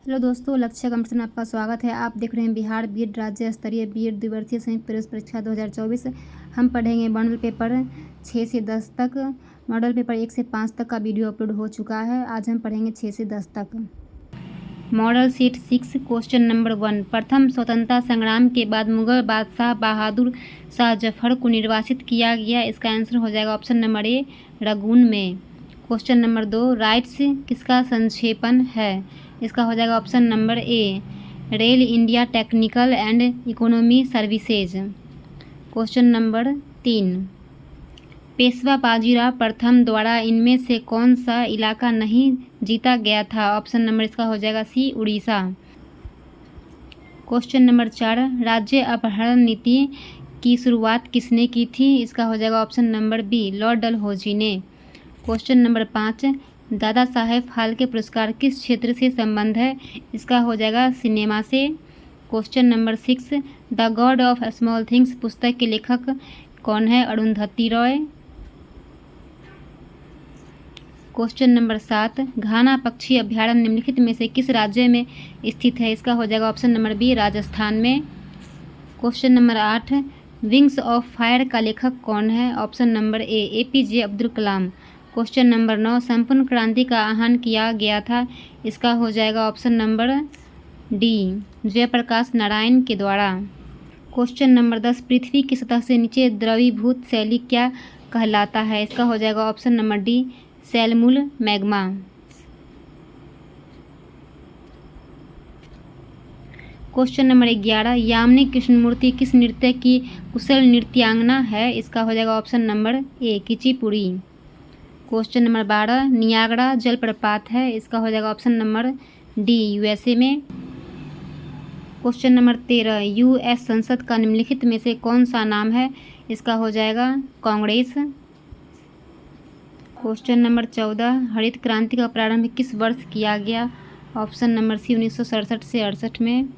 Hello दोस्तों, लक्ष्य competition में आपका स्वागत है। आप देख रहे हैं बिहार बीएड राज्य स्तरीय बीएड द्विवर्षीय संयुक्त प्रवेश परीक्षा 2024। हम पढ़ेंगे मॉडल पेपर 6 से 10 तक। मॉडल पेपर 1 से 5 तक का वीडियो अपलोड हो चुका है। आज हम पढ़ेंगे 6 से 10 तक। Model seat 6 question number 1। प्रथम स्वतंत्रता संग्राम के बाद मुगल बादशाह बहादुर शाह जफर को निर्वासित किया गया। इसका आंसर हो जाएगा ऑप्शन नंबर ए, रंगून में। क्वेश्चन नंबर 2, राइट्स किसका संक्षेपण है? इसका हो जाएगा option number A, rail India technical and economy services. Question number 3, Peshwa Bajirao प्रथम द्वारा इनमें से कौन सा इलाका नहीं जीता गया था? ऑप्शन नंबर इसका हो जाएगा सी, उड़ीसा। क्वेश्चन नंबर 4, राज्य अपहरण नीति की शुरुआत किसने की थी? इसका हो जाएगा option number B, Lord Dalhousie ने। क्वेश्चन नंबर 5, दादा साहेब फाल्के पुरस्कार किस क्षेत्र से संबंध है? इसका हो जाएगा सिनेमा से। Question number 6, the God of small things पुस्तक के लेखक कौन है? अरुंधति रॉय। क्वेश्चन नंबर 7, घाना पक्षी अभ्यारण्य निम्नलिखित में से किस राज्य में स्थित है? इसका हो जाएगा ऑप्शन नंबर बी, राजस्थान में। Question number 8, wings of fire का लेखक कौन है? ऑप्शन नंबर ए, APJ Abdul Kalam. Question number 9, संपूर्ण क्रांति का आह्वान किया गया था। इसका हो जाएगा option number D, Jayaprakash Narayan के द्वारा। क्वेश्चन नंबर 10, पृथ्वी की सतह से नीचे द्रवीभूत शैली क्या कहलाता है? इसका हो जाएगा ऑप्शन नंबर डी, सैलमुल magma. Question number 11, Yamini Krishnamurthy किस नृत्य की कुशल नृत्यांगना है? इसका हो जाएगा option number A, Kuchipudi. Question number 12, Niagara जलप्रपात है। इसका हो जाएगा ऑप्शन नंबर डी, यूएसए में। क्वेश्चन नंबर 13, यूएस संसद का निम्नलिखित में से कौन सा नाम है? इसका हो जाएगा कांग्रेस। क्वेश्चन नंबर 14, हरित क्रांति का प्रारंभ किस वर्ष किया गया? ऑप्शन नंबर सी, 1967 से 68 में।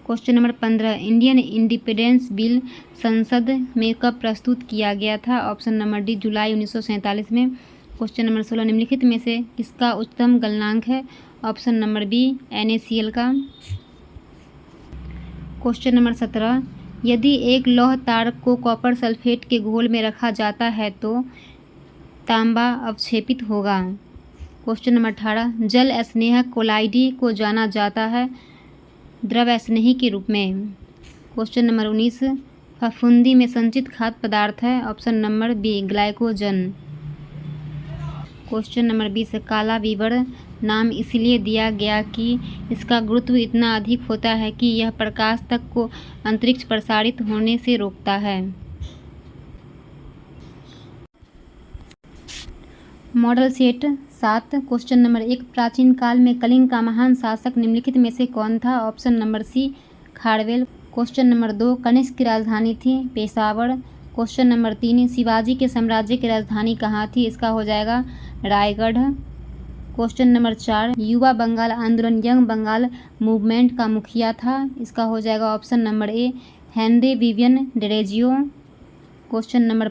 Question number 15, Indian independence bill संसद में कब प्रस्तुत किया गया था? ऑप्शन नंबर डी, जुलाई 1947 में। क्वेश्चन नंबर 16, निम्नलिखित में से किसका उच्चतम गलनांक है? ऑप्शन नंबर बी, NaCl का। क्वेश्चन नंबर 17, यदि एक लौह तार को कॉपर सल्फेट के घोल में रखा जाता है तो तांबा अवक्षेपित होगा। क्वेश्चन नंबर 18, जल स्नेह कोलाइडी को जाना जाता है द्रव स्नेही के रूप में। क्वेश्चन नंबर 19, फफूंदी में संचित खाद्य पदार्थ है। Option number B, glycogen. Question number 20, काला विवर नाम इसलिए दिया गया कि इसका गुरुत्व इतना अधिक होता है कि यह प्रकाश तक को अंतरिक्ष प्रसारित होने से रोकता है। मॉडल सेट 7, क्वेश्चन नंबर 1, प्राचीन काल में कलिंग का महान शासक निम्नलिखित में से कौन था? Option number C, Kharavela. Question number 2, Kanishka की राजधानी थी पेशावर। क्वेश्चन नंबर 3, शिवाजी के साम्राज्य की राजधानी कहाँ थी? इसका हो जाएगा रायगढ़। क्वेश्चन नंबर 4, युवा बंगाल आंदोलन यंग बंगाल मूवमेंट का मुखिया था। इसका हो जाएगा ऑप्शन नंबर ए, Henry Vivian Derozio. Question number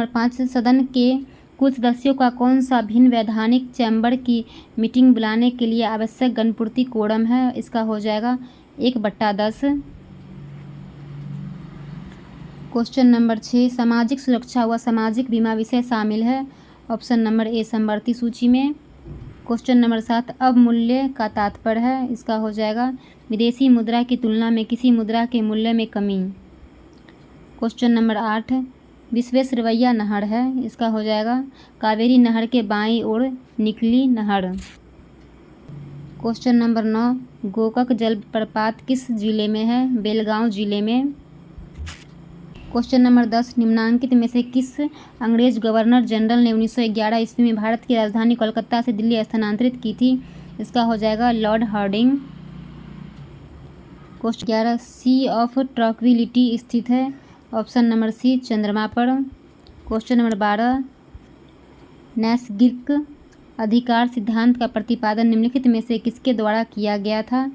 5, सदन के कुल सदस्यों का कौन सा भिन्न वैधानिक चैम्बर की मीटिंग बुलाने के लिए आवश्यक गणपूर्ति कोरम है? इसका हो जाएगा 1/10। क्वेश्चन नंबर 6, सामाजिक सुरक्षा व सामाजिक बीमा विषय शामिल है। ऑप्शन नंबर ए, समवर्ती सूची में। क्वेश्चन नंबर 7, अवमूल्य का तात्पर्य है। इसका हो जाएगा विदेशी मुद्रा की तुलना में किसी मुद्रा के मूल्य में कमी। क्वेश्चन नंबर 8, विश्वेश्वरैया नहर है। इसका हो जाएगा कावेरी नहर के बाईं ओर निकली नहर। क्वेश्चन नंबर 9, गोकक जलप्रपात किस जिले में है? बेलगांव जिले में। क्वेश्चन नंबर 10, निम्नांकित में से किस अंग्रेज गवर्नर जनरल ने 1911 ईस्वी में भारत की राजधानी कोलकाता से दिल्ली स्थानांतरित की थी? इसका हो जाएगा Lord Hardinge. Question 11, Sea of Tranquility स्थित है। ऑप्शन नंबर सी, चंद्रमा पर। क्वेश्चन नंबर 12, नैसर्गिक अधिकार सिद्धांत का प्रतिपादन निम्नलिखित में से किसके द्वारा किया गया था?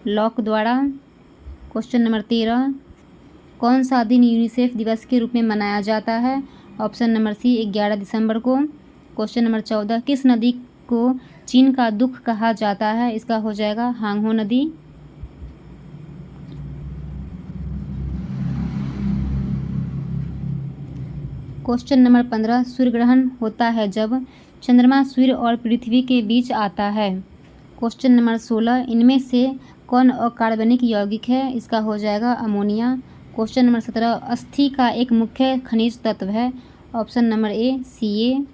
लॉक द्वारा। क्वेश्चन नंबर 13, कौन सा दिन यूनिसेफ दिवस के रूप में मनाया जाता है? ऑप्शन नंबर सी, 11 दिसंबर को। क्वेश्चन नंबर 14, किस नदी को चीन का दुख कहा जाता है? इसका हो जाएगा हांगहो नदी। क्वेश्चन नंबर 15, सूर्य ग्रहण होता है जब चंद्रमा सूर्य और पृथ्वी के बीच आता है। क्वेश्चन नंबर 16, इनमें से कौन अकार्बनिक यौगिक है? इसका हो जाएगा अमोनिया। क्वेश्चन नंबर 17, अस्थि का एक मुख्य खनिज तत्व है? ऑप्शन नंबर ए Ca।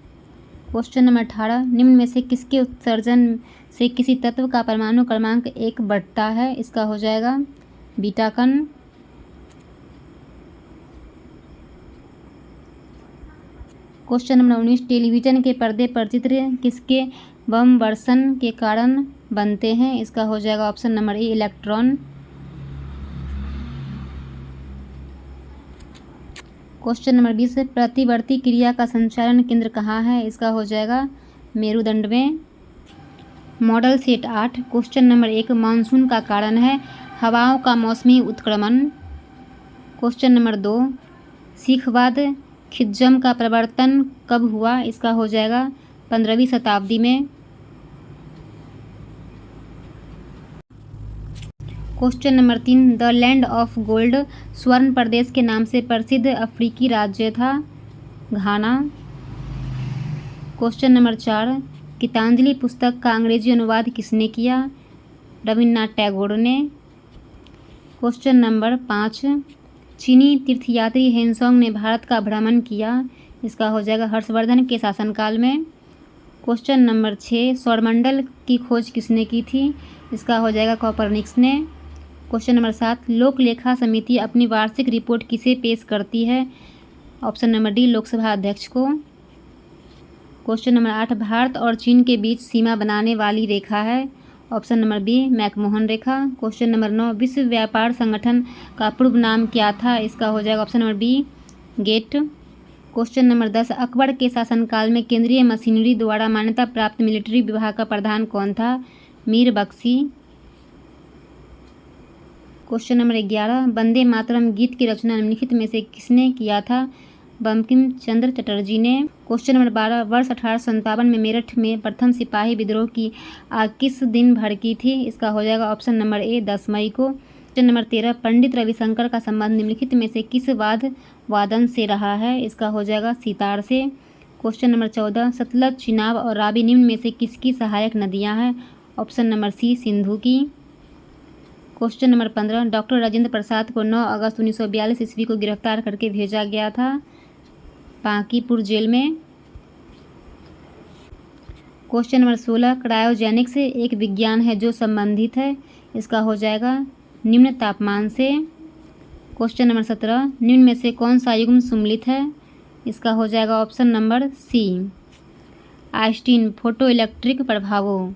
क्वेश्चन नंबर 18, निम्न में से किसके उत्सर्जन से किसी तत्व का परमाणु क्रमांक 1 बढ़ता है? इसका हो जाएगा बीटा कण। क्वेश्चन नंबर 19, टेलीविजन के पर्दे पर चित्र किसके बमवर्षण के कारण बनते हैं? इसका हो जाएगा ऑप्शन नंबर ए इलेक्ट्रॉन। क्वेश्चन नंबर 20, प्रतिवर्ती क्रिया का संचालन केंद्र कहाँ है? इसका हो जाएगा मेरुदंड में। Model set 8, question number 1, monsoon का कारण है हवाओं का मौसमी उत्क्रमण। क्वेश्चन नंबर 2, सिखवाद खिज्जम का प्रवर्तन कब हुआ? इसका हो जाएगा 15वीं शताब्दी में। Question number 3, the land of gold स्वर्ण प्रदेश के नाम से प्रसिद्ध अफ्रीकी राज्य था? घाना। क्वेश्चन नंबर 4, गीतांजलि पुस्तक का अंग्रेजी अनुवाद किसने किया? रविन्द्रनाथ टैगोर ने। क्वेश्चन नंबर 5, चीनी तीर्थयात्री हेनसोंग ने भारत का भ्रमण किया? इसका हो जाएगा हर्षवर्धन के शासनकाल में। क्वेश्चन नंबर 6, सौरमंडल की खोज किसने की थी? इसका हो जाएगा कोपरनिकस ने। क्वेश्चन नंबर 7, लोक लेखा समिति अपनी वार्षिक रिपोर्ट किसे पेश करती है? ऑप्शन नंबर डी लोकसभा अध्यक्ष को। क्वेश्चन नंबर 8, भारत और चीन के बीच सीमा बनाने वाली रेखा है? ऑप्शन नंबर बी मैकमोहन रेखा। क्वेश्चन नंबर 9, विश्व व्यापार संगठन का पूर्व नाम क्या था? इसका हो जाएगा option number B gate. Question number 10, Akbar के शासनकाल में केंद्रीय मशीनरी द्वारा मान्यता प्राप्त मिलिट्री विभाग का प्रधान कौन था? मीर बख्शी। क्वेश्चन नंबर 11, वंदे मातरम गीत की रचना निम्नलिखित में से किसने किया था? बंकिम चंद्र चटर्जी ने। क्वेश्चन नंबर 12, वर्ष 1857 में मेरठ में प्रथम सिपाही विद्रोह की आग किस दिन भड़की थी? इसका हो जाएगा ऑप्शन नंबर ए 10 मई को। क्वेश्चन नंबर 13, पंडित रविशंकर का संबंध निम्नलिखित में से किस वादन से रहा है? इसका हो जाएगा सितार से। क्वेश्चन नंबर 14, सतलज, चिनाब और रावी निम्न में से किसकी सहायक नदियां हैं? ऑप्शन नंबर सी सिंधु की। Question number 15, doctor Rajendra Prasad को 9 अगस्त 1942 ईस्वी को गिरफ्तार करके भेजा गया था बांकीपुर जेल में। क्वेश्चन नंबर 16, क्रायोजेनिक्स एक विज्ञान है जो संबंधित है? इसका हो जाएगा निम्न तापमान से। क्वेश्चन नंबर 17, निम्न में से कौन सा युग्म सम्मिलित है? इसका हो जाएगा option number C Einstein photoelectric प्रभावों।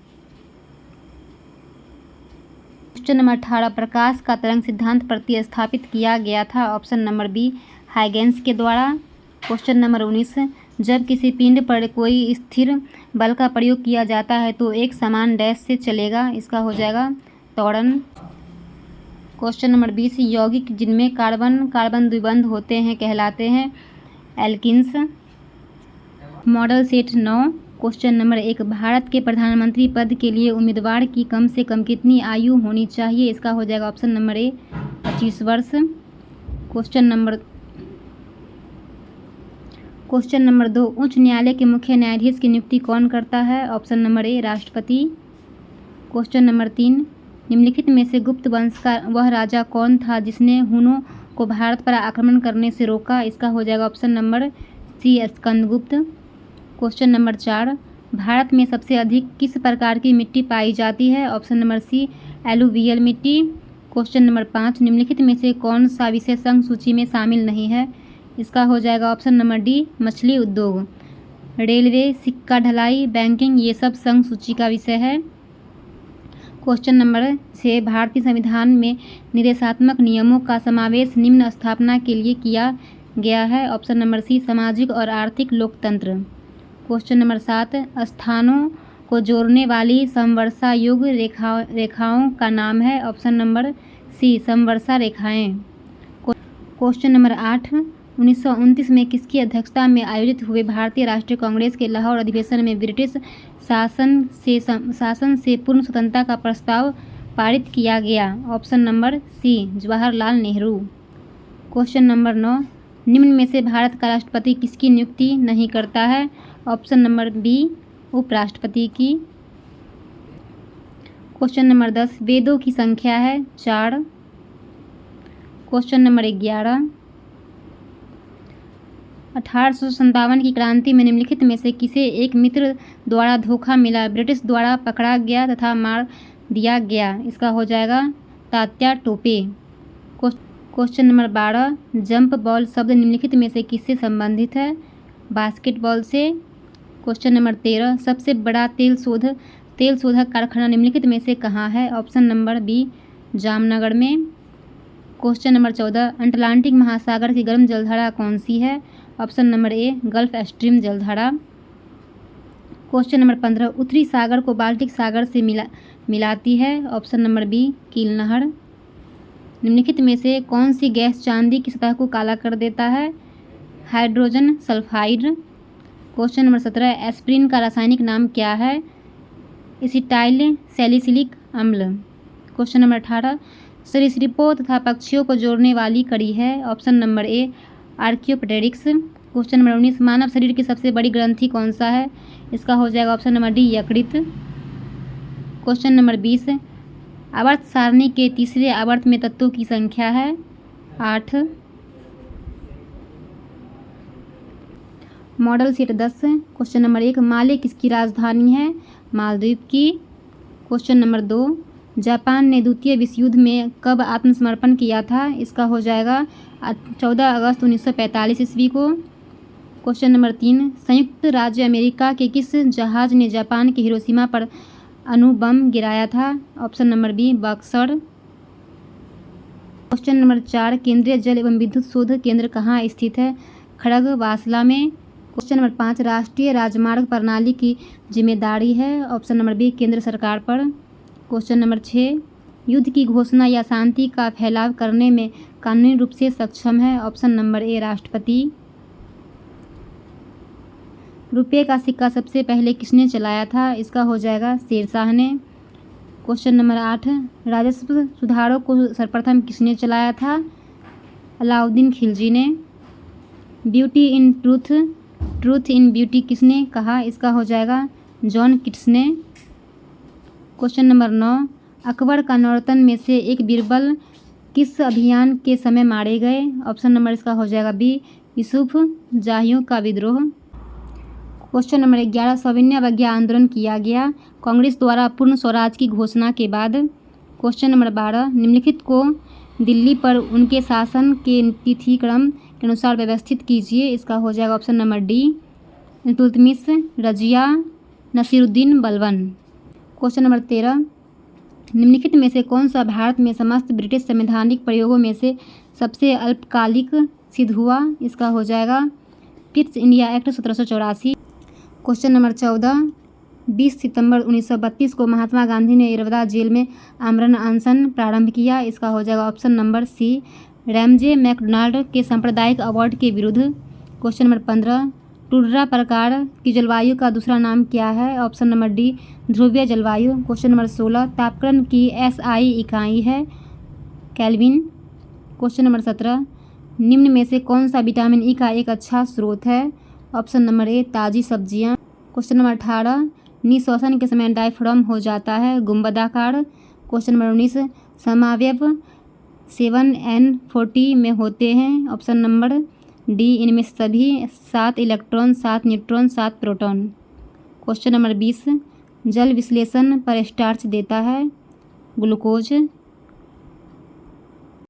क्वेश्चन नंबर 18, प्रकाश का तरंग सिद्धांत प्रतिस्थापित किया गया था? ऑप्शन नंबर बी हाइगेंस के द्वारा। क्वेश्चन नंबर 19, जब किसी पिंड पर कोई स्थिर बल का प्रयोग किया जाता है तो एक समान डैश से चलेगा? इसका हो जाएगा त्वरण। क्वेश्चन नंबर 20, यौगिक जिनमें कार्बन कार्बन द्विबंध होते हैं कहलाते हैं alkenes. Model set 9, question number 1, Bharat के प्रधानमंत्री पद के लिए उम्मीदवार की कम से कम कितनी आयु होनी चाहिए? इसका हो जाएगा ऑप्शन नंबर ए 25 वर्ष। क्वेश्चन नंबर 2, उच्च न्यायालय के मुख्य न्यायाधीश की नियुक्ति कौन करता है? ऑप्शन नंबर ए राष्ट्रपति। क्वेश्चन नंबर 3, निम्नलिखित में से गुप्त वंश का वह राजा कौन था जिसने हुनों को भारत पर आक्रमण करने से रोका? इसका हो जाएगा option number C Skandagupta. Question number 4, Bharat में सबसे अधिक किस प्रकार की मिट्टी पाई जाती है? ऑप्शन नंबर सी एलुवियल मिट्टी। क्वेश्चन नंबर 5, निम्नलिखित में से कौन सा विषय संघ सूची में शामिल नहीं है? इसका हो जाएगा ऑप्शन नंबर डी मछली उद्योग। रेलवे, सिक्का ढलाई, बैंकिंग ये सब संघ सूची का विषय है। क्वेश्चन नंबर 6, भारतीय संविधान में निर्देशात्मक नियमों का समावेश निम्न स्थापना के लिए किया गया है? ऑप्शन नंबर सी सामाजिक और आर्थिक लोकतंत्र। क्वेश्चन नंबर 7, स्थानों को जोड़ने वाली समवर्षा युग रेखाओं का नाम है? ऑप्शन नंबर सी समवर्षा रेखाएं। क्वेश्चन नंबर 8, 1929 में किसकी अध्यक्षता में आयोजित हुए भारतीय राष्ट्रीय कांग्रेस के लाहौर अधिवेशन में ब्रिटिश शासन से पूर्ण स्वतंत्रता का प्रस्ताव पारित किया गया? Option number C Jawaharlal Nehru. Question number 9, निम्न में से भारत का राष्ट्रपति किसकी नियुक्ति नहीं करता है? ऑप्शन नंबर बी उपराष्ट्रपति की। क्वेश्चन नंबर 10, वेदों की संख्या है 4। क्वेश्चन नंबर 11, 1857 की क्रांति में निम्नलिखित में से किसे एक मित्र द्वारा धोखा मिला, ब्रिटिश द्वारा पकड़ा गया तथा मार दिया गया? इसका हो जाएगा Tatya Tope. Question number 12, jump ball शब्द निम्नलिखित में से किससे संबंधित है? बास्केटबॉल से। क्वेश्चन नंबर 13, सबसे बड़ा तेल शोधक कारखाना निम्नलिखित में से कहाँ है? ऑप्शन नंबर बी जामनगर में। क्वेश्चन नंबर 14, अटलांटिक महासागर की गर्म जलधारा कौन सी है? ऑप्शन नंबर ए गल्फ स्ट्रीम जलधारा। क्वेश्चन नंबर 15, उत्तरी सागर को बाल्टिक सागर से मिलाती है? ऑप्शन नंबर बी कील नहर। निम्नलिखित में से कौन सी गैस चांदी की सतह को काला कर देता है? Hydrogen sulphide. Question number 17, aspirin का रासायनिक नाम क्या है? एसिटाइल सैलिसिलिक अम्ल। क्वेश्चन नंबर 18, सरीसृपों तथा पक्षियों को जोड़ने वाली कड़ी है? Option number A archaeopteryx. Question number 19, मानव शरीर की सबसे बड़ी ग्रंथि कौन सा है? इसका हो जाएगा ऑप्शन नंबर डी यकृत। क्वेश्चन नंबर 20, आवर्त सारणी के तीसरे आवर्त में तत्वों की संख्या है 8। Model set 10। क्वेश्चन नंबर 1, माले किसकी राजधानी है? मालदीव की। क्वेश्चन नंबर 2, जापान ने द्वितीय विश्व युद्ध में कब आत्मसमर्पण किया था? इसका हो जाएगा 14 अगस्त 1945 ईस्वी को। क्वेश्चन नंबर 3, संयुक्त राज्य अमेरिका के किस जहाज ने जापान के हिरोशिमा पर अणुबम गिराया था? Option number B Buxar. Question number 4, केंद्रीय जल एवं विद्युत शोध केंद्र कहाँ स्थित है? खड़गवासला में। क्वेश्चन नंबर 5, राष्ट्रीय राजमार्ग प्रणाली की जिम्मेदारी है? ऑप्शन नंबर बी केंद्र सरकार पर। क्वेश्चन नंबर 6, युद्ध की घोषणा या शांति का फैलाव करने में कानूनी रूप से सक्षम है? ऑप्शन नंबर ए राष्ट्रपति। रुपये का सिक्का सबसे पहले किसने चलाया था? इसका हो जाएगा शेरशाह ने। क्वेश्चन नंबर 8, राजस्व सुधारों को सर्वप्रथम किसने चलाया था? अलाउद्दीन खिलजी ने। Beauty in truth in beauty किसने कहा? इसका हो जाएगा जॉन किट्स ने। क्वेश्चन नंबर 9, अकबर का नौरतन में से एक बीरबल किस अभियान के समय मारे गए? ऑप्शन नंबर इसका हो जाएगा बी यूसुफ जाहियों का विद्रोह। क्वेश्चन नंबर 11, सविनय अवज्ञा आंदोलन किया गया कांग्रेस द्वारा पूर्ण स्वराज की घोषणा के बाद? क्वेश्चन नंबर 12, निम्नलिखित को दिल्ली पर उनके शासन के तिथि क्रम के अनुसार व्यवस्थित कीजिए? इसका हो जाएगा option number D Iltutmish, Razia, Nasiruddin Balban. Question number 13, निम्नलिखित में से कौन सा भारत में समस्त ब्रिटिश संवैधानिक प्रयोगों में से सबसे अल्पकालिक सिद्ध हुआ? इसका हो जाएगा Pitt's India act 1784। Question number 14, 20 सितंबर 1932 को महात्मा गांधी ने इरवदा जेल में आमरण अनशन प्रारंभ किया? इसका हो जाएगा option number C Ramsay MacDonald के सांप्रदायिक अवार्ड के विरुद्ध। क्वेश्चन नंबर 15, टुंड्रा प्रकार की जलवायु का दूसरा नाम क्या है? ऑप्शन नंबर डी ध्रुवीय जलवायु। क्वेश्चन नंबर 16, तापक्रम की एसआई इकाई है केल्विन। क्वेश्चन नंबर 17, निम्न में से कौन सा विटामिन ई का एक अच्छा स्रोत है? ऑप्शन नंबर ए ताज़ी सब्जियां। क्वेश्चन नंबर 18, निःश्वसन के समय डायफ्राम हो जाता है गुंबदाकार। क्वेश्चन नंबर 19, समावयव 7n40 में होते हैं? ऑप्शन नंबर डी इनमें सभी 7 electron, 7 neutron, 7 proton. Question number 20, जल विश्लेषण पर स्टार्च देता है ग्लूकोज।